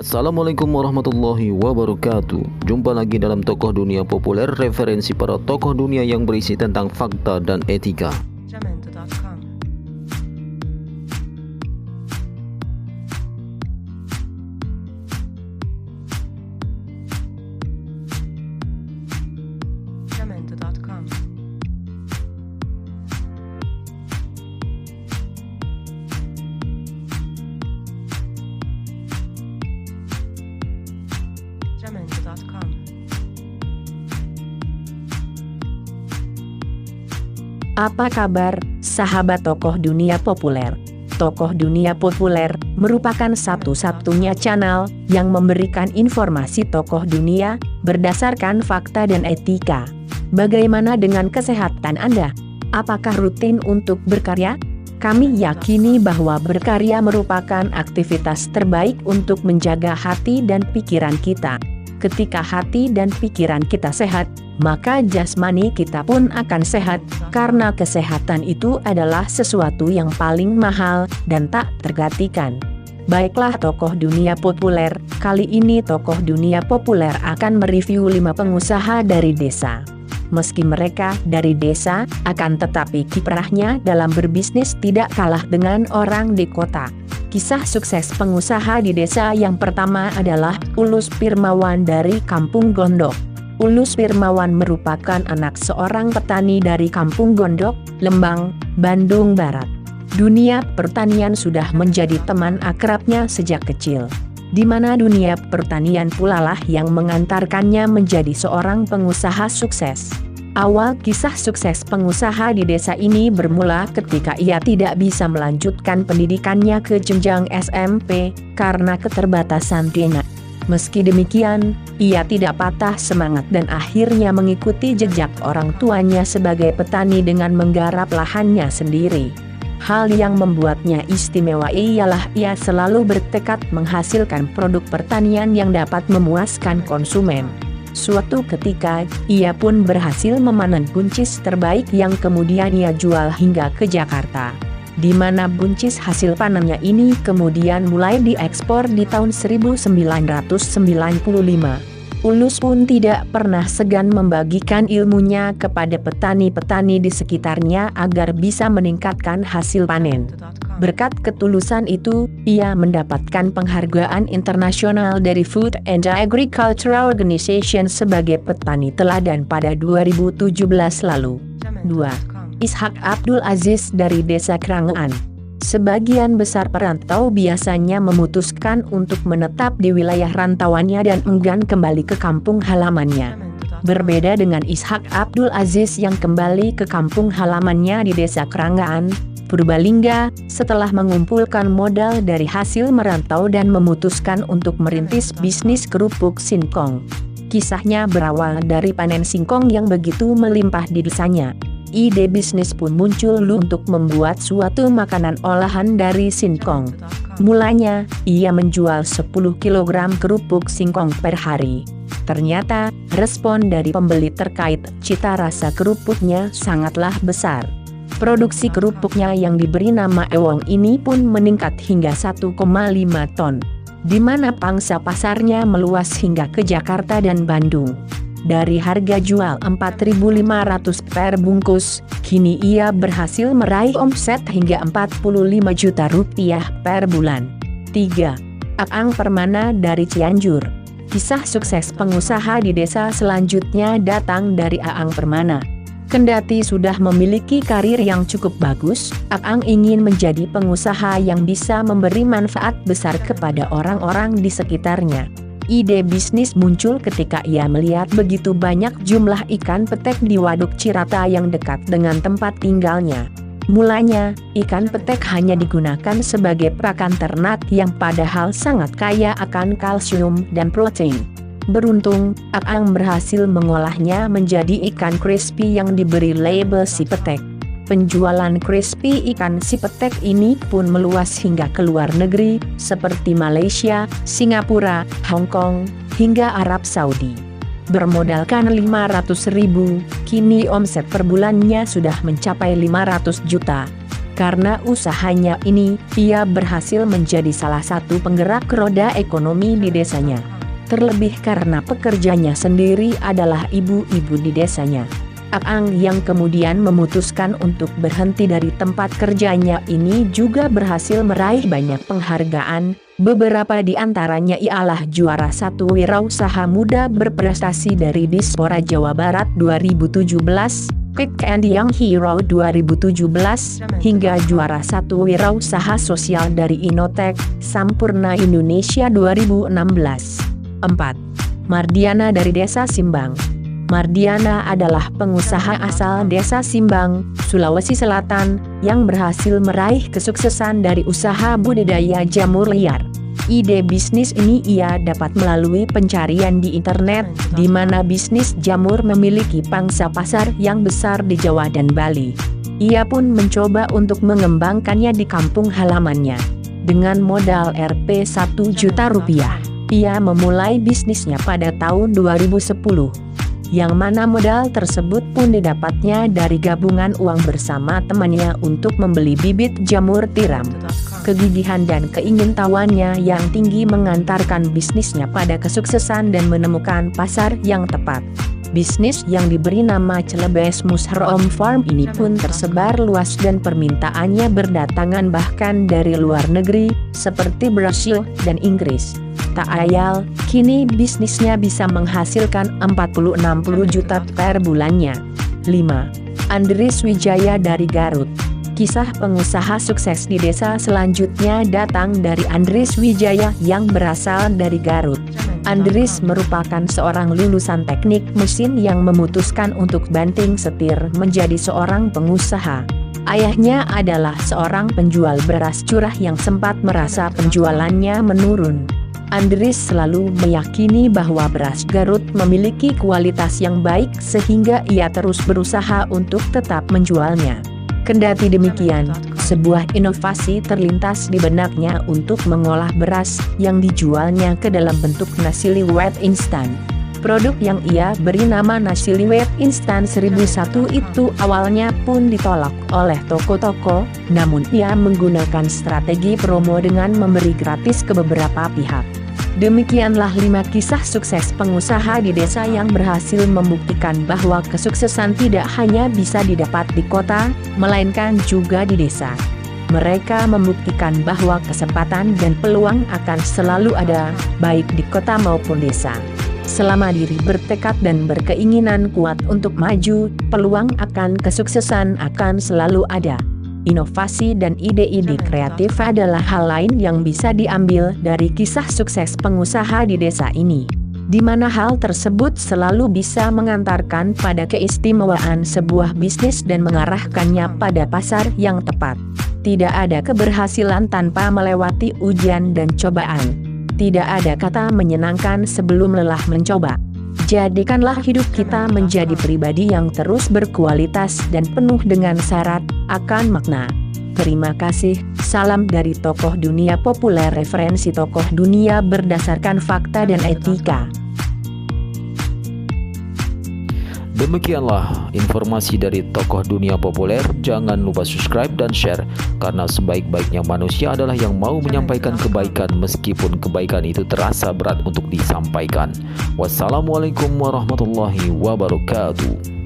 Assalamualaikum warahmatullahi wabarakatuh. Jumpa lagi dalam Tokoh Dunia Populer, referensi para tokoh dunia yang berisi tentang fakta dan etika. Jamendo.com. Jamendo.com. Jamendo.com. Apa kabar, sahabat tokoh dunia populer? Tokoh Dunia Populer merupakan satu-satunya channel yang memberikan informasi tokoh dunia berdasarkan fakta dan etika. Bagaimana dengan kesehatan Anda? Apakah rutin untuk berkarya? Kami yakini bahwa berkarya merupakan aktivitas terbaik untuk menjaga hati dan pikiran kita. Ketika hati dan pikiran kita sehat, maka jasmani kita pun akan sehat, karena kesehatan itu adalah sesuatu yang paling mahal dan tak tergantikan. Baiklah tokoh dunia populer, kali ini tokoh dunia populer akan mereview 5 pengusaha dari desa. Meski mereka dari desa, akan tetapi kiprahnya dalam berbisnis tidak kalah dengan orang di kota. Kisah sukses pengusaha di desa yang pertama adalah Ulus Firmawan dari Kampung Gondok. Ulus Firmawan merupakan anak seorang petani dari Kampung Gondok, Lembang, Bandung Barat. Dunia pertanian sudah menjadi teman akrabnya sejak kecil, di mana dunia pertanian pula lah yang mengantarkannya menjadi seorang pengusaha sukses. Awal kisah sukses pengusaha di desa ini bermula ketika ia tidak bisa melanjutkan pendidikannya ke jenjang SMP karena keterbatasan dana. Meski demikian, ia tidak patah semangat dan akhirnya mengikuti jejak orang tuanya sebagai petani dengan menggarap lahannya sendiri. Hal yang membuatnya istimewa ialah ia selalu bertekad menghasilkan produk pertanian yang dapat memuaskan konsumen. Suatu ketika, ia pun berhasil memanen buncis terbaik yang kemudian ia jual hingga ke Jakarta, di mana buncis hasil panennya ini kemudian mulai diekspor di tahun 1995. Ulus pun tidak pernah segan membagikan ilmunya kepada petani-petani di sekitarnya agar bisa meningkatkan hasil panen. Berkat ketulusan itu, ia mendapatkan penghargaan internasional dari Food and Agricultural Organization sebagai petani teladan pada 2017 lalu. 2. Ishak Abdul Aziz dari Desa Krangaan. Sebagian besar perantau biasanya memutuskan untuk menetap di wilayah rantauannya dan enggan kembali ke kampung halamannya. Berbeda dengan Ishak Abdul Aziz yang kembali ke kampung halamannya di Desa Krangaan, Purbalingga, setelah mengumpulkan modal dari hasil merantau dan memutuskan untuk merintis bisnis kerupuk singkong. Kisahnya berawal dari panen singkong yang begitu melimpah di desanya. Ide bisnis pun muncul untuk membuat suatu makanan olahan dari singkong. Mulanya, ia menjual 10 kg kerupuk singkong per hari. Ternyata, respon dari pembeli terkait cita rasa kerupuknya sangatlah besar. Produksi kerupuknya yang diberi nama Ewong ini pun meningkat hingga 1,5 ton, di mana pangsa pasarnya meluas hingga ke Jakarta dan Bandung. Dari harga jual 4.500 per bungkus, kini ia berhasil meraih omset hingga 45 juta rupiah per bulan. 3. Aang Permana dari Cianjur. Kisah sukses pengusaha di desa selanjutnya datang dari Aang Permana. Kendati sudah memiliki karir yang cukup bagus, Aang ingin menjadi pengusaha yang bisa memberi manfaat besar kepada orang-orang di sekitarnya. Ide bisnis muncul ketika ia melihat begitu banyak jumlah ikan petek di Waduk Cirata yang dekat dengan tempat tinggalnya. Mulanya, ikan petek hanya digunakan sebagai pakan ternak yang padahal sangat kaya akan kalsium dan protein. Beruntung, Aang berhasil mengolahnya menjadi ikan crispy yang diberi label si petek. Penjualan crispy ikan si petek ini pun meluas hingga ke luar negeri, seperti Malaysia, Singapura, Hong Kong, hingga Arab Saudi. Bermodalkan 500.000, kini omset per bulannya sudah mencapai 500 juta. Karena usahanya ini, ia berhasil menjadi salah satu penggerak roda ekonomi di desanya. Terlebih karena pekerjanya sendiri adalah ibu-ibu di desanya. Aang yang kemudian memutuskan untuk berhenti dari tempat kerjanya ini juga berhasil meraih banyak penghargaan. Beberapa di antaranya ialah juara 1 wirausaha muda berprestasi dari Dispora Jawa Barat 2017, Pick and Young Hero 2017, hingga juara 1 wirausaha sosial dari Inotek, Sampurna Indonesia 2016. 4. Mardiana dari Desa Simbang. Mardiana adalah pengusaha asal Desa Simbang, Sulawesi Selatan, yang berhasil meraih kesuksesan dari usaha budidaya jamur liar. Ide bisnis ini ia dapat melalui pencarian di internet, di mana bisnis jamur memiliki pangsa pasar yang besar di Jawa dan Bali. Ia pun mencoba untuk mengembangkannya di kampung halamannya. Dengan modal Rp 1 juta rupiah, ia memulai bisnisnya pada tahun 2010. Yang mana modal tersebut pun didapatnya dari gabungan uang bersama temannya untuk membeli bibit jamur tiram. Kegigihan dan keingintahuannya yang tinggi mengantarkan bisnisnya pada kesuksesan dan menemukan pasar yang tepat. Bisnis yang diberi nama Celebes Mushroom Farm ini pun tersebar luas dan permintaannya berdatangan bahkan dari luar negeri, seperti Brasil dan Inggris. Tak ayal, kini bisnisnya bisa menghasilkan 40-60 juta per bulannya. 5. Andries Wijaya dari Garut. Kisah pengusaha sukses di desa selanjutnya datang dari Andries Wijaya yang berasal dari Garut. Andries merupakan seorang lulusan teknik mesin yang memutuskan untuk banting setir menjadi seorang pengusaha. Ayahnya adalah seorang penjual beras curah yang sempat merasa penjualannya menurun. Andries selalu meyakini bahwa beras Garut memiliki kualitas yang baik sehingga ia terus berusaha untuk tetap menjualnya. Kendati demikian, sebuah inovasi terlintas di benaknya untuk mengolah beras yang dijualnya ke dalam bentuk nasi liwet instan. Produk yang ia beri nama nasi liwet instan 1001 itu awalnya pun ditolak oleh toko-toko, namun ia menggunakan strategi promo dengan memberi gratis ke beberapa pihak. Demikianlah 5 kisah sukses pengusaha di desa yang berhasil membuktikan bahwa kesuksesan tidak hanya bisa didapat di kota, melainkan juga di desa. Mereka membuktikan bahwa kesempatan dan peluang akan selalu ada, baik di kota maupun desa. Selama diri bertekad dan berkeinginan kuat untuk maju, peluang akan kesuksesan akan selalu ada. Inovasi dan ide-ide kreatif adalah hal lain yang bisa diambil dari kisah sukses pengusaha di desa ini, di mana hal tersebut selalu bisa mengantarkan pada keistimewaan sebuah bisnis dan mengarahkannya pada pasar yang tepat. Tidak ada keberhasilan tanpa melewati ujian dan cobaan. Tidak ada kata menyenangkan sebelum lelah mencoba. Jadikanlah hidup kita menjadi pribadi yang terus berkualitas dan penuh dengan syarat akan makna. Terima kasih, salam dari tokoh dunia populer, referensi tokoh dunia berdasarkan fakta dan etika. Demikianlah informasi dari tokoh dunia populer. Jangan lupa subscribe dan share, karena sebaik-baiknya manusia adalah yang mau menyampaikan kebaikan meskipun kebaikan itu terasa berat untuk disampaikan. Wassalamualaikum warahmatullahi wabarakatuh.